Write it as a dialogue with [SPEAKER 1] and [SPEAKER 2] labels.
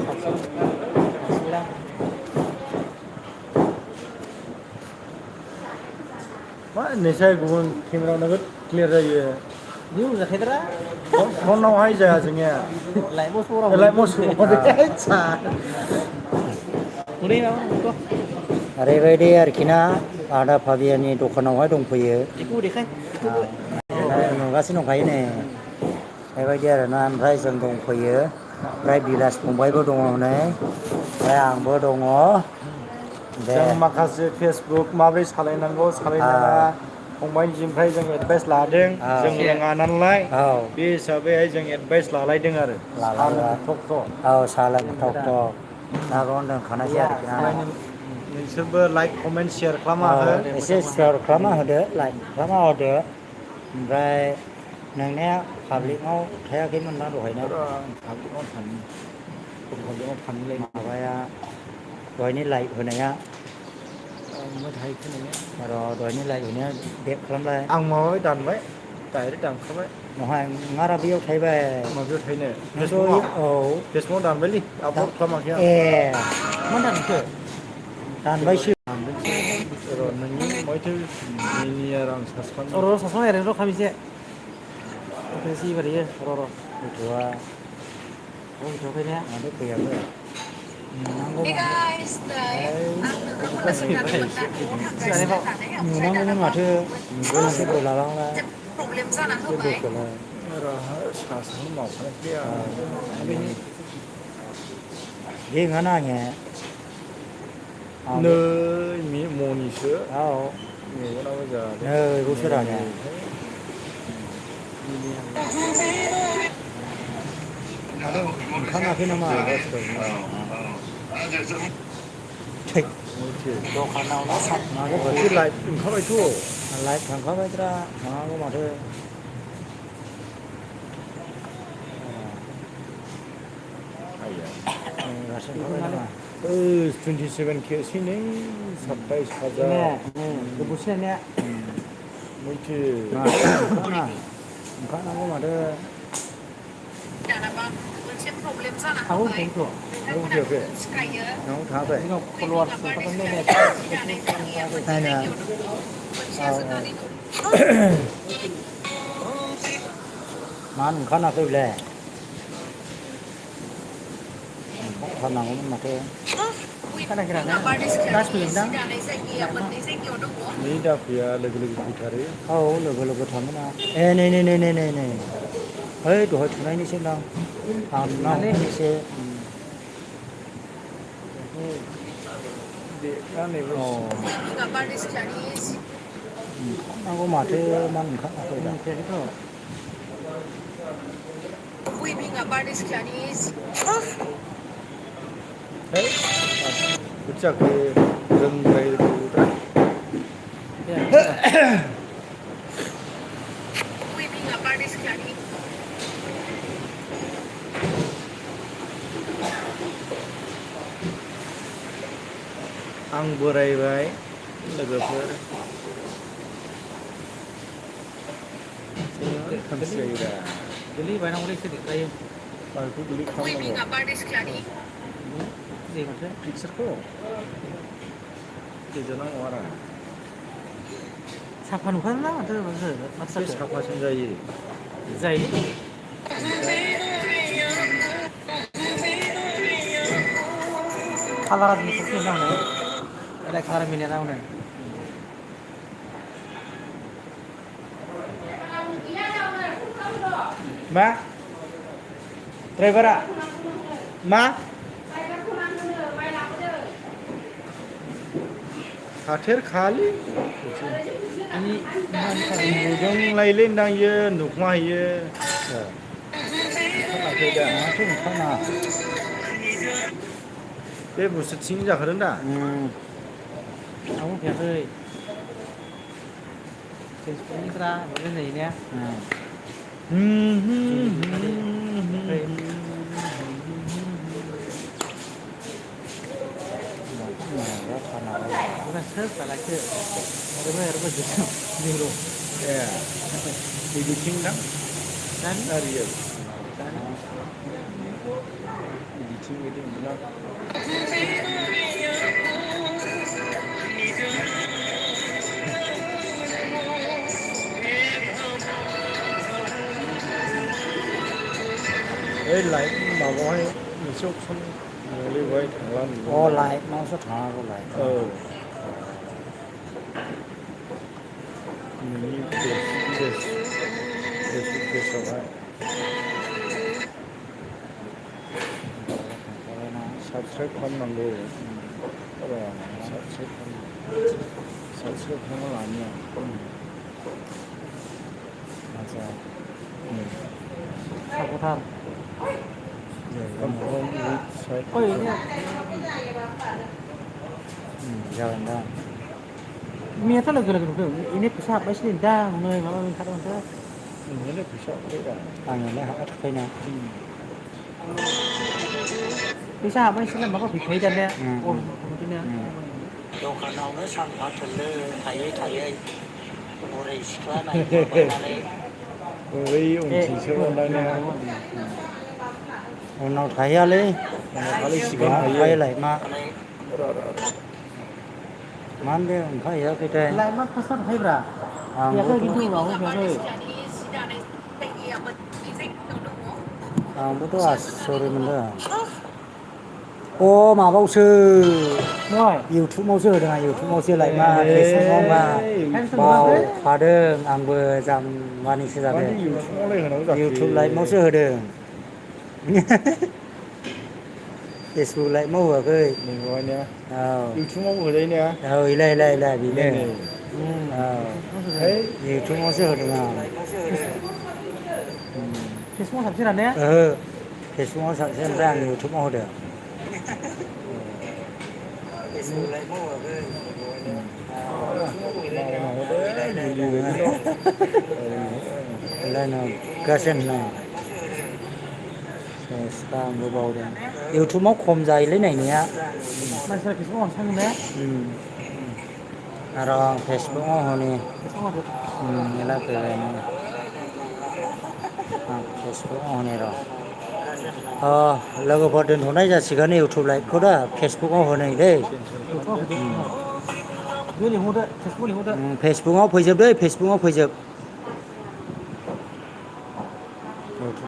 [SPEAKER 1] साबसिन साबसिनदां
[SPEAKER 2] मा होननोसै गुबुन केमेरायाव नोगोद क्लियार जायो।
[SPEAKER 1] बिदि बुंजाखायोद्रा
[SPEAKER 2] फनावहाय जाया जोंनिया
[SPEAKER 1] लाइमोन सहराव
[SPEAKER 2] लाइभ
[SPEAKER 1] हनै माबा नंगौथ'
[SPEAKER 3] ओरैबायदि आरोखि ना आदा फाबियानि दखानावहाय दंफैयो।
[SPEAKER 1] बेखौबो देखाय बेखौबो
[SPEAKER 3] नुगासिनो दंखायो नै बेबायदि आरोना ओमफ्राय जों दंफैयो ओमफ्राय बिलास फंबायबो दङ नै ओमफ्राय आंबो दङ दे
[SPEAKER 2] जों माखासे फेसबुक माबोरै सालायनांगौ सालायनाङा फंबायनिफ्राय जों एडभाइस लादों जों
[SPEAKER 1] एसे
[SPEAKER 2] रोङा नालाय
[SPEAKER 3] औ
[SPEAKER 2] बे हिसाबैहाय जों एडभाइस लालायदों आरो साहा
[SPEAKER 3] लालायबाय
[SPEAKER 2] लोंनो थक थक
[SPEAKER 3] औ साहा लोंनो थक थक दा बावनो दोनखानायसै
[SPEAKER 1] गैया
[SPEAKER 3] आरोखि ना
[SPEAKER 2] ओमफ्राय नोंसोरबो लाइक कमेन्ट सेयार खालामना
[SPEAKER 3] औ
[SPEAKER 2] हो
[SPEAKER 3] एसे सेयार खालामना होदो लाइक खालामना होदो ओमफ्राय नोंनिया पाब्लिकआव थायाखैमोन ना दहायना
[SPEAKER 2] पाब्लिकआव थांनोलाय
[SPEAKER 3] माबाया दहायनि लाइक होनाया
[SPEAKER 2] थाहै खोनाया
[SPEAKER 3] र' दहायनि लाइक होनाया बेक खालामलाय
[SPEAKER 2] आं माबाबाय दानबाय डाइरेक्ट दानखाबाय
[SPEAKER 3] नहाय नोंहारा बेयाव थाहैबाय
[SPEAKER 2] माबायाव थाहैनो
[SPEAKER 3] नोंथ' औ
[SPEAKER 2] फेसबुकाव दानबायलै
[SPEAKER 3] दा
[SPEAKER 2] आपलड खालामाखै आं
[SPEAKER 3] ए
[SPEAKER 1] मा दानखो
[SPEAKER 3] दानबायसो
[SPEAKER 2] र' नोंनि मायथो मिनिया आं सार्च खालामनि
[SPEAKER 1] र' सासेनाव ओरैनो र' खामिसे ओमफ्रायसो एबार र'
[SPEAKER 3] गथ'आ
[SPEAKER 1] फैथ'वाखै ने
[SPEAKER 3] माथो फैयाखै नुनांगौ
[SPEAKER 1] फैबाय सिगांनिफ्राव
[SPEAKER 3] नुनांगौमोन माथो एसे बोलालांलाय
[SPEAKER 4] प्रब्लेम जाना
[SPEAKER 3] एसे
[SPEAKER 4] होबाय
[SPEAKER 3] बोखोलाय
[SPEAKER 2] सासेखौनो मावखानायसैलै
[SPEAKER 3] औ
[SPEAKER 2] आं
[SPEAKER 3] ये नङाना आंनिया
[SPEAKER 2] नै मनिसो
[SPEAKER 3] औ
[SPEAKER 2] मेगनाबो जादों
[SPEAKER 3] नै बोसोर आंनिया
[SPEAKER 2] मनिखाय
[SPEAKER 3] माथो ओंखाराखै नामा थै
[SPEAKER 1] दखानावनो सा
[SPEAKER 3] माथो
[SPEAKER 2] माथो लाइट ओंखारबायथ'
[SPEAKER 3] लाइट थांखाबायद्रा थांनांगौ माथो दासो ओंखारबाय
[SPEAKER 1] बेखौनालाय
[SPEAKER 3] नामा
[SPEAKER 2] 27 केसै नै 27,000
[SPEAKER 1] गोबावसै दानिया
[SPEAKER 2] मैथो
[SPEAKER 3] माथो ओंखारनांगौ माथो
[SPEAKER 4] दानाबा मोनसे प्रब्लेम जाना
[SPEAKER 1] आंबो
[SPEAKER 4] होबाय
[SPEAKER 1] फैनोथ'
[SPEAKER 2] नोंनाव
[SPEAKER 4] नोंथांमोनाबो
[SPEAKER 2] फैयाखै
[SPEAKER 4] मिथिखायो
[SPEAKER 2] नोंनाव थाङाखै
[SPEAKER 1] जोंनाव
[SPEAKER 4] उइभिं
[SPEAKER 1] फल'वार्स
[SPEAKER 4] आबाद
[SPEAKER 1] ओंखारदों नै
[SPEAKER 4] सिख्लानि जि दानाय जायगाया मोनसे
[SPEAKER 3] नायनो
[SPEAKER 4] जायगायाव दङ
[SPEAKER 3] औ
[SPEAKER 4] मोनसेया जोंहानि न'
[SPEAKER 3] मानो ओंखाराखै बेलाय ओंखारथारनांगौमोन माथो
[SPEAKER 1] खोनाखेरा
[SPEAKER 4] उइभिं
[SPEAKER 1] ने
[SPEAKER 4] आबाद
[SPEAKER 1] दासो
[SPEAKER 4] सिख्लानि
[SPEAKER 1] फैगोनदां
[SPEAKER 4] जि दानाय जायगाया
[SPEAKER 1] दाना
[SPEAKER 4] मोननै जायगायाव दङ
[SPEAKER 2] नै दाफैया लोगो लोगो फैथारो
[SPEAKER 3] औ लोगो लोगो थाङोना ए नै ओइ दहाय थुनायनिसो दां आं नुना
[SPEAKER 1] माने
[SPEAKER 3] हरनायनिसो
[SPEAKER 2] देखानायबो
[SPEAKER 3] औ
[SPEAKER 4] उइभिंआ बारदै सिख्लानि जि
[SPEAKER 3] ओंखारनांगौ माथो मानो ओंखाराखै दा
[SPEAKER 1] फैयाखैथ'
[SPEAKER 4] उइभिंआ बारदै सिख्लानि
[SPEAKER 2] है माथो जाखो रोंद्रायगौद्रा
[SPEAKER 1] फैयाखैथ' होनबा
[SPEAKER 4] उइभिंआ बारदै सिख्लानि
[SPEAKER 2] आं बोरायबाय लोगोफोर खोमसि जायोदा
[SPEAKER 1] गोलै बायनांगौलै एसे देखायो
[SPEAKER 2] माखौ डिलिट खालामनांगौ
[SPEAKER 4] उइभिंआ बारदै सिख्लानि
[SPEAKER 1] जायो माथो
[SPEAKER 2] पिकसारखौ गेजेर नांगौ आरो
[SPEAKER 1] साफा नुखादोंना माथो माथो
[SPEAKER 2] एसे
[SPEAKER 1] जाखो
[SPEAKER 2] साफासिन जायो
[SPEAKER 1] जायोलै कालारा दिनै सबसे मोजां हनै एलाय कालार मिलायना हनै
[SPEAKER 2] मा ड्राइभारा मा थाथेर खालै
[SPEAKER 1] बिनि मानि कालार
[SPEAKER 2] नुदोंलायलै नोंदां इयो नुखुमाहैयो
[SPEAKER 3] माथो ओंखारनाङा
[SPEAKER 2] बे बुस्थु थिं जाखादों दा
[SPEAKER 1] आंबो फैयाखै फेसबुकनिफ्रा माबानाय जायो ने दिलिट नुखादो ओमफ्राय bukan salah ke orang yang berbeza biru
[SPEAKER 2] ए एडिटिं ना
[SPEAKER 1] dan
[SPEAKER 2] ना रियेल
[SPEAKER 1] dan
[SPEAKER 2] एडिटिं थिग बिदि ना ओइ लाइट माबायावहाय मोनसे अपसन नुलै बेवहाय थांला
[SPEAKER 3] अ लाइट माउसआव थाङाबो लाइट
[SPEAKER 2] औ नोंनि फेसआवहाय साबसक्राइब खालामनांगौ र' साबसक्राइब खालामना लानि आं
[SPEAKER 3] आदसा
[SPEAKER 1] साबधान
[SPEAKER 2] कनफार्म उइथ साइड
[SPEAKER 1] ओइ ini
[SPEAKER 3] जागोन दा
[SPEAKER 1] मैयाथ' लोगो लोगो नुदों ini फैसा हाबबायसो दा नै माबा ओंखारदों माथो
[SPEAKER 2] नोंनियालाय फैसा हाबबायब्रा
[SPEAKER 3] आंनियालाय हाबा थाखायोना
[SPEAKER 1] फैसा हाबबायसोलाय माबा फैखायो दानिया बिदिनो
[SPEAKER 3] दखानावनो सानफा थोलो थायै थायै बुरै सिख्ला नायहरबायनानै
[SPEAKER 2] बै उनथिंसो मोनदांनाया
[SPEAKER 3] उनाव थाहैयालै
[SPEAKER 2] खालि सिगां थायो
[SPEAKER 3] ओमफ्रायलाय मा
[SPEAKER 2] र'
[SPEAKER 3] मा होनदों ओंखारहैयाखैथाय
[SPEAKER 1] लाइमोन फार्स्टआव थायोब्रा फैयाखै
[SPEAKER 3] आंबोथ'
[SPEAKER 1] खिन्थु उनाव फैयाखै
[SPEAKER 3] आंबोथ' आसरित मोनदों अ माबायावसो
[SPEAKER 1] नै
[SPEAKER 3] इउटुबावसो होदों आं इउटुबावसो लाइमोन फेसबुकाव मा
[SPEAKER 1] टाइमसो नुवाखै
[SPEAKER 3] बावखादों आंबो जाम्बानिसो जादों
[SPEAKER 2] मानो इउटुबावलाय होनांगौ जाखो
[SPEAKER 3] इउटुब लाइभआवसो होदों फेसबुक लाइभआव होआखै
[SPEAKER 2] नंगौहाय ने
[SPEAKER 3] औ
[SPEAKER 2] इउटुबाव होजायो ने
[SPEAKER 3] औ इलाय
[SPEAKER 2] नै
[SPEAKER 3] बेनो
[SPEAKER 2] नै
[SPEAKER 3] औ
[SPEAKER 2] है
[SPEAKER 3] इउटुबावसो होदों आं
[SPEAKER 1] फेसबुकाव साबसिन ने
[SPEAKER 3] ओहो फेसबुकाव साबसिन ओमफ्राय आं इउटुबाव होदों फेसबुक लाइभआव होआखै
[SPEAKER 2] मावनांगौ दे मुलि बायदिल'
[SPEAKER 3] इलाय नुगासिनो सेसबा आंबो बावदों इउटुबाव खम जायोलै नायनाया
[SPEAKER 1] मानसिफ्रा फेसबुकाव बांसिन थाङो ने
[SPEAKER 3] आरो आं फेसबुकाव हनै
[SPEAKER 1] फेसबुकाव होदो
[SPEAKER 3] मेला फैबायनो आं फेसबुकाव हनै र' लोगोफोर दोनथ'नाय जासिगोन इउटुब लाइभखौ दा फेसबुकाव होनै दै
[SPEAKER 1] इउटुबाव होदो बे लिंहरदो फेसबुकाव लिंहरदो
[SPEAKER 3] फेसबुकाव फैजोब दै फेसबुकाव फैजोब